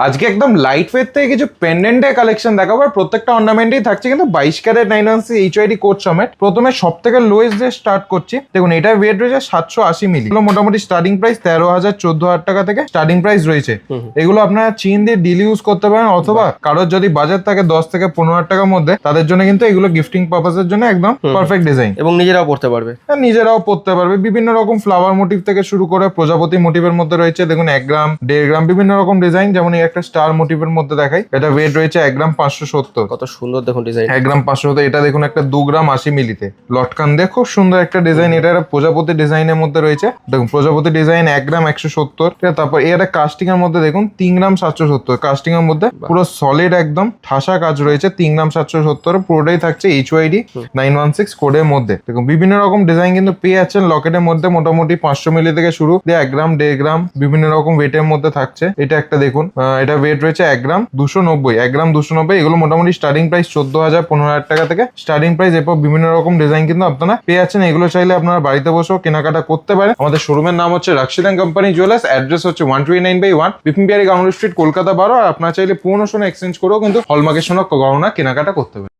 আজকে একদম light weight থেকে কিছু পেন্ডেন্টের কালেকশন দেখাবো, আর প্রত্যেকটা অর্নামেন্টেই থাকছে কিন্তু 22 ক্যারেট 9 HYD কোড সমেত। প্রথমে সব থেকে লোয়েস্ট দিয়ে স্টার্ট করছি। দেখুন এটা ওয়েট রয়েছে 780 মিলি। এগুলো মোটামুটি স্টার্টিং প্রাইস 13,000 14,000 টাকা থেকে স্টার্টিং প্রাইস রয়েছে। এগুলো আপনারা চিন দিয়ে ডিল ইউজ করতে পারেন, অথবা কারোর যদি বাজেট থাকে 10 থেকে 15,000 টাকার মধ্যে, তাদের জন্য কিন্তু এগুলো গিফটিং পারপাসের জন্য একদম পারফেক্ট ডিজাইন। এবং নিজেরাও পড়তে পারবে, নিজেরাও পড়তে পারবে। বিভিন্ন রকম ফ্লাওয়ার মোটিভ থেকে শুরু করে প্রজাপতি মোটিভের মধ্যে রয়েছে। দেখুন 1 গ্রাম 1.5 গ্রাম বিভিন্ন রকম ডিজাইন। যেমন এই একটা স্টার মোটিভের মধ্যে দেখাই, এটা ওয়েট রয়েছে 1 গ্রাম 570। কত সুন্দর দেখুন ডিজাইন, 1 গ্রাম 570। এটা দেখুন একটা 2 গ্রাম 80 মিলিতে লটকান দিয়ে খুব সুন্দর একটা ডিজাইন। এটা একটা প্রজাপতি ডিজাইনের মধ্যে রয়েছে। দেখুন প্রজাপতি ডিজাইন 1 গ্রাম 170। তারপর এই একটা কাস্টিং এর মধ্যে দেখুন 3 গ্রাম 770। কাস্টিং এর মধ্যে পুরো সলিড একদম ঠাসা কাজ রয়েছে। 3 গ্রাম 770 পুরোটাই থাকছে HYD 916 কোডের মধ্যে। দেখুন বিভিন্ন রকম ডিজাইন কিন্তু পেয়ে যাচ্ছেন লকেটের মধ্যে। মোটামুটি 500 মিলি থেকে শুরু দিয়ে 1 গ্রাম 1.5 গ্রাম বিভিন্ন রকম ওয়েটের মধ্যে থাকছে। এটা একটা দেখুন, এটা ওয়েট রয়েছে 1 গ্রাম 290। 1 গ্রাম 290। এগুলো মোটামুটি স্টার্টিং প্রাইস 14,000 15,000 টাকা থেকে স্টার্টিং প্রাইস। এরপর বিভিন্ন রকম ডিজাইন কিন্তু আপনারা পেয়ে যাচ্ছেন। এগুলো চাইলে আপনারা বাড়িতে বসেও কেনাকাটা করতে পারেন। আমাদের শোরুমের নাম হচ্ছে রাশিদান কোম্পানি জুয়েলার্স। অ্যাড্রেস হচ্ছে 129/1 বিপিন বিহারী গাউন স্ট্রিট, কলকাতা 12। আর আপনারা চাইলে পুরনো সোনা এক্সচেঞ্জ করেও কিন্তু হলমার্কের সোনা গহনা কেনাকাটা করতে পারেন।